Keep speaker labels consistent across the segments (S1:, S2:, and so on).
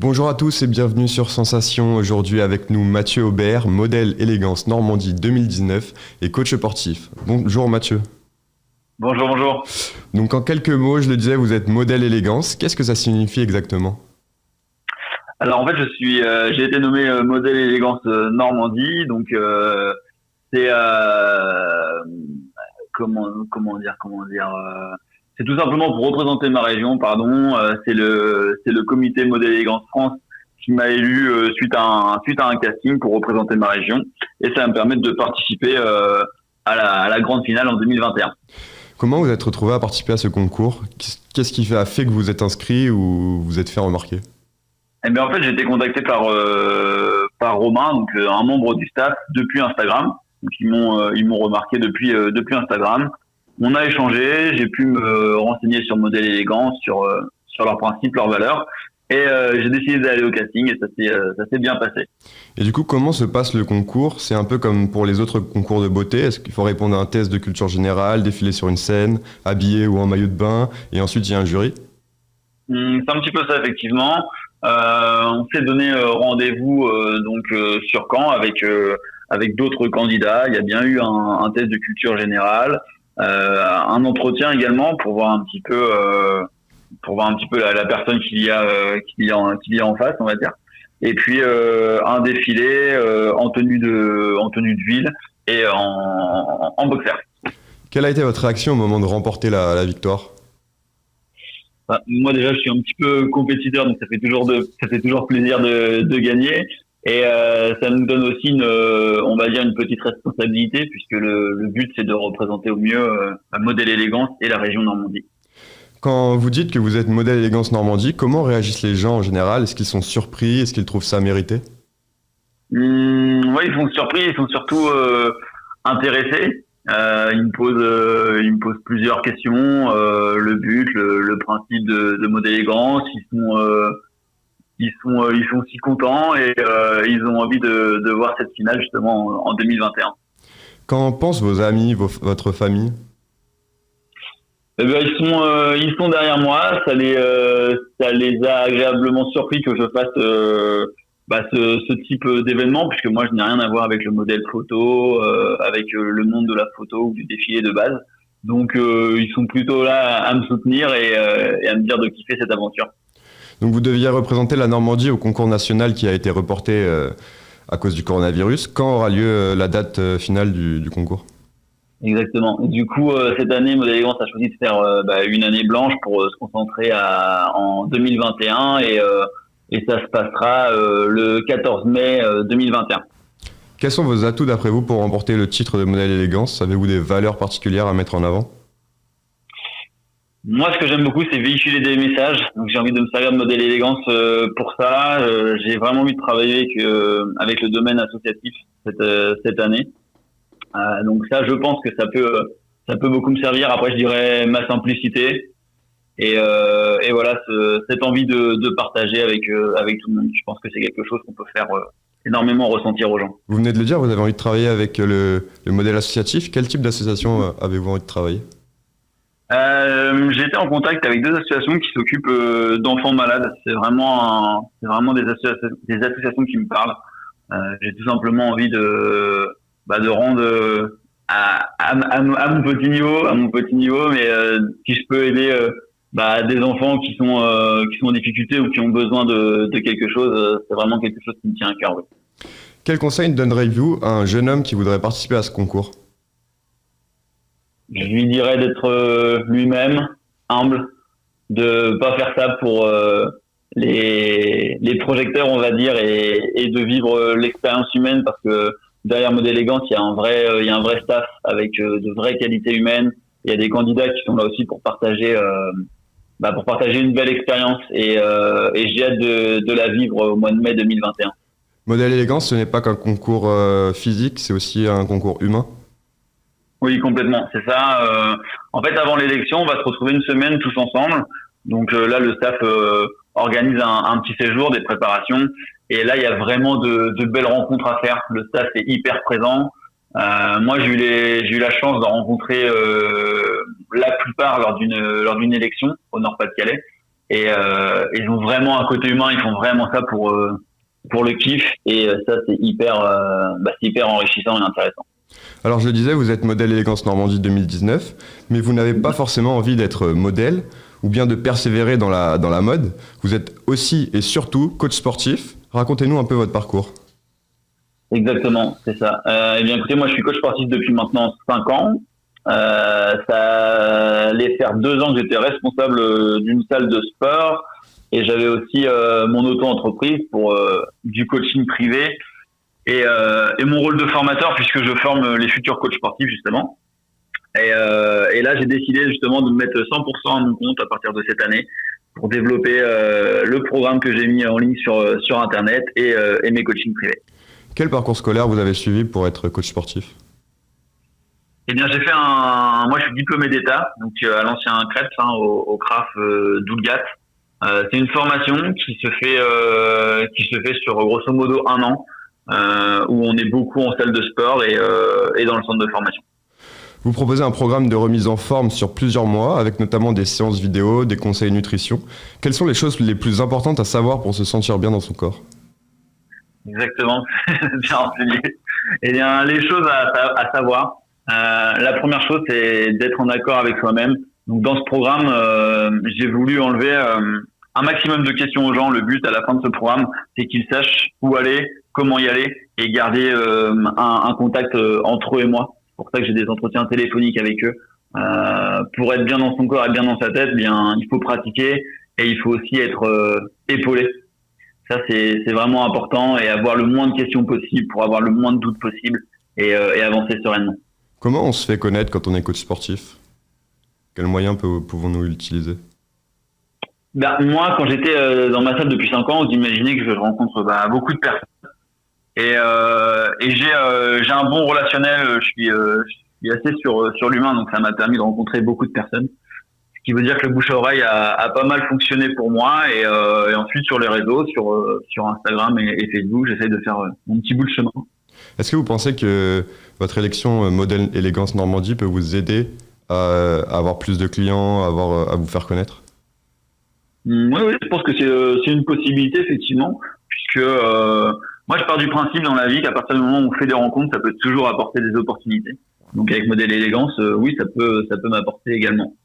S1: Bonjour à tous et bienvenue sur Sensation. Aujourd'hui avec nous Mathieu Aubert, modèle élégance Normandie 2019 et coach sportif. Bonjour Mathieu.
S2: Bonjour, bonjour.
S1: Donc en quelques mots, je le disais, vous êtes modèle élégance. Qu'est-ce que ça signifie exactement?
S2: Alors en fait, j'ai été nommé modèle élégance Normandie, donc c'est c'est tout simplement pour représenter ma région, pardon. C'est le comité modèle élégance France qui m'a élu suite à un casting pour représenter ma région, et ça va me permettre de participer à la grande finale en 2021.
S1: Comment vous êtes retrouvé à participer à ce concours? Qu'est-ce qui a fait que vous êtes inscrit ou vous êtes fait remarquer?
S2: Eh bien, en fait, j'ai été contacté par Romain, donc un membre du staff, depuis Instagram. Donc ils m'ont remarqué depuis Instagram. On a échangé, j'ai pu me renseigner sur Modèle Élégance, sur leurs principes, leurs valeurs, et j'ai décidé d'aller au casting, et ça s'est bien passé.
S1: Et du coup, comment se passe le concours? C'est un peu comme pour les autres concours de beauté. Est-ce qu'il faut répondre à un test de culture générale, défiler sur une scène, habillé ou en maillot de bain, et ensuite il y a un jury?
S2: C'est un petit peu ça, effectivement. On s'est donné rendez-vous sur Caen avec d'autres candidats. Il y a bien eu un test de culture générale, un entretien également pour voir un petit peu la personne qu'il y a en face, on va dire. Et puis un défilé en tenue de ville et en boxer.
S1: Quelle a été votre réaction au moment de remporter la victoire?
S2: Enfin, moi déjà, je suis un petit peu compétiteur, donc ça fait toujours plaisir de gagner, et ça nous donne aussi on va dire, une petite responsabilité, puisque le but, c'est de représenter au mieux Modèle Élégance et la région Normandie.
S1: Quand vous dites que vous êtes modèle élégance Normandie, comment réagissent les gens en général? Est-ce qu'ils sont surpris? Est-ce qu'ils trouvent ça mérité?
S2: Ouais, ils sont surpris, ils sont surtout intéressés. Ils me posent plusieurs questions, le but, le principe de Modèle Élégance. Ils sont aussi contents, et ils ont envie de voir cette finale justement en 2021.
S1: Qu'en pensent vos amis, votre famille?
S2: Eh ben, ils sont derrière moi. Ça les a agréablement surpris que je fasse ce type d'événement, puisque moi je n'ai rien à voir avec le modèle photo, avec le monde de la photo ou du défilé de base. Donc ils sont plutôt là à me soutenir, et à me dire de kiffer cette aventure.
S1: Donc vous deviez représenter la Normandie au concours national qui a été reporté à cause du coronavirus. Quand aura lieu la date finale du concours?
S2: Exactement. Et du coup, cette année, Modèle Élégance a choisi de faire une année blanche pour se concentrer en 2021, et ça se passera le 14 mai 2021.
S1: Quels sont vos atouts d'après vous pour remporter le titre de modèle élégance? Avez-vous des valeurs particulières à mettre en avant?
S2: Moi, ce que j'aime beaucoup, c'est véhiculer des messages. Donc, j'ai envie de me servir de Modèle Élégance pour ça. J'ai vraiment envie de travailler avec le domaine associatif cette année. Donc ça, je pense que ça peut beaucoup me servir. Après, je dirais ma simplicité, et voilà, cette envie de partager avec tout le monde. Je pense que c'est quelque chose qu'on peut faire énormément ressentir aux gens.
S1: Vous venez de le dire, vous avez envie de travailler avec le modèle associatif. Quel type d'association avez-vous envie de travailler?
S2: J'ai été en contact avec deux associations qui s'occupent d'enfants malades. C'est vraiment des associations qui me parlent. J'ai tout simplement envie de rendre à mon petit niveau, mais si je peux aider des enfants qui sont en difficulté ou qui ont besoin de quelque chose, c'est vraiment quelque chose qui me tient à cœur. Oui.
S1: Quel conseil donneriez-vous à un jeune homme qui voudrait participer à ce concours?
S2: Je lui dirais d'être lui-même, humble, de pas faire ça pour les projecteurs, on va dire, et de vivre l'expérience humaine, parce que derrière Modèle Élégance, il y a un vrai staff avec de vraies qualités humaines. Il y a des candidats qui sont là aussi pour partager une belle expérience, et j'ai hâte de la vivre au mois de mai 2021.
S1: Modèle élégance, ce n'est pas qu'un concours physique, c'est aussi un concours humain.
S2: Oui, complètement, c'est ça. En fait, avant l'élection, on va se retrouver une semaine tous ensemble. Donc là, le staff organise un petit séjour, des préparations. Et là, il y a vraiment de belles rencontres à faire. Le staff est hyper présent. Moi, j'ai eu la chance de rencontrer la plupart lors d'une élection au Nord-Pas-de-Calais. et ils ont vraiment un côté humain, ils font vraiment ça pour le kiff, et ça c'est hyper enrichissant et intéressant.
S1: Alors je le disais, vous êtes modèle Élégance Normandie 2019, mais vous n'avez pas forcément envie d'être modèle ou bien de persévérer dans la mode. Vous êtes aussi et surtout coach sportif. Racontez-nous un peu votre parcours.
S2: Exactement, c'est ça. Eh bien écoutez, moi je suis coach sportif depuis maintenant 5 ans. Ça allait faire 2 ans que j'étais responsable d'une salle de sport, et j'avais aussi mon auto-entreprise pour du coaching privé et mon rôle de formateur, puisque je forme les futurs coachs sportifs justement. Et là, j'ai décidé justement de me mettre 100% à mon compte à partir de cette année pour développer le programme que j'ai mis en ligne sur Internet et mes coachings privés.
S1: Quel parcours scolaire vous avez suivi pour être coach sportif ?
S2: Eh bien, j'ai fait moi, je suis diplômé d'État, donc à l'ancien CREPS, au CRAF d'Oulgat. C'est une formation qui se fait sur grosso modo 1 an, où on est beaucoup en salle de sport et dans le centre de formation.
S1: Vous proposez un programme de remise en forme sur plusieurs mois, avec notamment des séances vidéo, des conseils nutrition. Quelles sont les choses les plus importantes à savoir pour se sentir bien dans son corps ?
S2: Exactement, bien renseigné. Eh bien, les choses à savoir. La première chose, c'est d'être en accord avec soi-même. Donc, dans ce programme, j'ai voulu enlever un maximum de questions aux gens. Le but à la fin de ce programme, c'est qu'ils sachent où aller, comment y aller, et garder un contact entre eux et moi. C'est pour ça que j'ai des entretiens téléphoniques avec eux. Pour être bien dans son corps et bien dans sa tête, bien, il faut pratiquer, et il faut aussi être épaulé. Ça, c'est vraiment important, et avoir le moins de questions possible pour avoir le moins de doutes possible et avancer sereinement.
S1: Comment on se fait connaître quand on est coach sportif ? Quels moyens pouvons-nous utiliser ?
S2: Moi, quand j'étais dans ma salle depuis 5 ans, vous imaginez que je rencontre beaucoup de personnes. Et j'ai un bon relationnel, je suis assez sur l'humain, donc ça m'a permis de rencontrer beaucoup de personnes. Ce qui veut dire que le bouche à oreille a pas mal fonctionné pour moi, et ensuite sur les réseaux, sur Instagram et Facebook, j'essaie de faire mon petit bout de chemin.
S1: Est-ce que vous pensez que votre élection modèle Élégance Normandie peut vous aider à avoir plus de clients, à vous faire connaître ?
S2: Oui, je pense que c'est une possibilité, effectivement, puisque moi je pars du principe dans la vie qu'à partir du moment où on fait des rencontres, ça peut toujours apporter des opportunités. Donc avec modèle Élégance, oui, ça peut m'apporter également.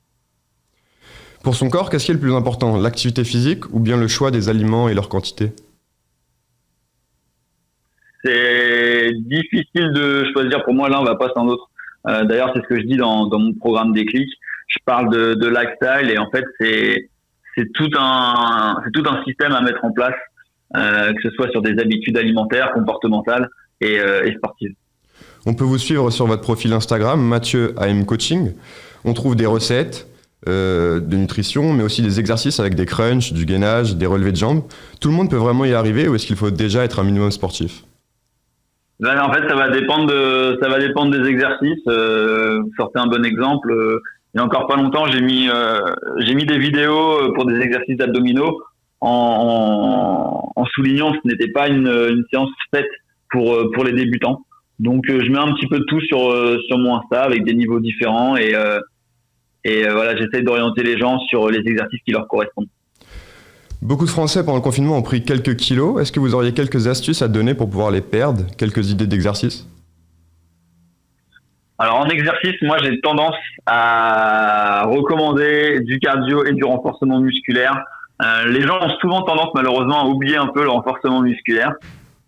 S1: Pour son corps, qu'est-ce qui est le plus important ? L'activité physique ou bien le choix des aliments et leur quantité ?
S2: C'est difficile de choisir. Pour moi, l'un va pas sans l'autre. D'ailleurs, c'est ce que je dis dans mon programme Déclic. Je parle de lifestyle, et en fait, c'est tout un système à mettre en place, que ce soit sur des habitudes alimentaires, comportementales et sportives.
S1: On peut vous suivre sur votre profil Instagram, Mathieu AM Coaching. On trouve des recettes de nutrition, mais aussi des exercices avec des crunchs, du gainage, des relevés de jambes. Tout le monde peut vraiment y arriver, ou est-ce qu'il faut déjà être un minimum sportif ?
S2: En fait, ça va dépendre des exercices. Vous sortez un bon exemple. Il y a encore pas longtemps, j'ai mis des vidéos pour des exercices d'abdominaux en soulignant que ce n'était pas une séance faite pour les débutants. Donc, je mets un petit peu de tout sur mon Insta avec des niveaux différents, et voilà, j'essaie d'orienter les gens sur les exercices qui leur correspondent.
S1: Beaucoup de Français pendant le confinement ont pris quelques kilos. Est-ce que vous auriez quelques astuces à donner pour pouvoir les perdre ? Quelques idées d'exercices ?
S2: Alors en exercice, moi j'ai tendance à recommander du cardio et du renforcement musculaire. Les gens ont souvent tendance malheureusement à oublier un peu le renforcement musculaire,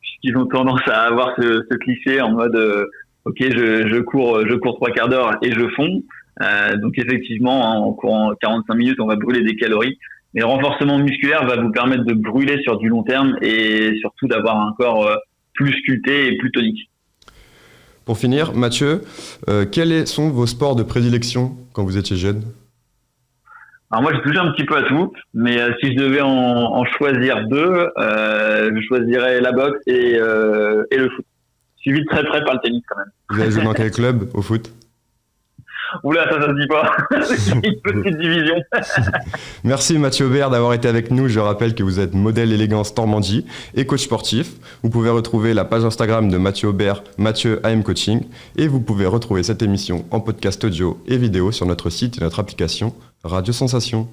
S2: puisqu'ils ont tendance à avoir ce cliché en mode ok, je cours 3 quarts d'heure et je fonds. Donc effectivement, en courant 45 minutes, on va brûler des calories. Mais le renforcement musculaire va vous permettre de brûler sur du long terme, et surtout d'avoir un corps plus sculpté et plus tonique.
S1: Pour finir, Mathieu, quels sont vos sports de prédilection quand vous étiez jeune ?
S2: Alors moi, j'ai touché un petit peu à tout, mais si je devais en choisir 2, je choisirais la boxe et le foot. Suivi de très près par le tennis quand même.
S1: Vous avez joué dans quel club au foot ?
S2: Oula, ça se dit pas. C'est une petite division.
S1: Merci Mathieu Aubert d'avoir été avec nous. Je rappelle que vous êtes modèle Élégance Normandie et coach sportif. Vous pouvez retrouver la page Instagram de Mathieu Aubert, Mathieu AM Coaching, et vous pouvez retrouver cette émission en podcast audio et vidéo sur notre site et notre application Radio Sensation.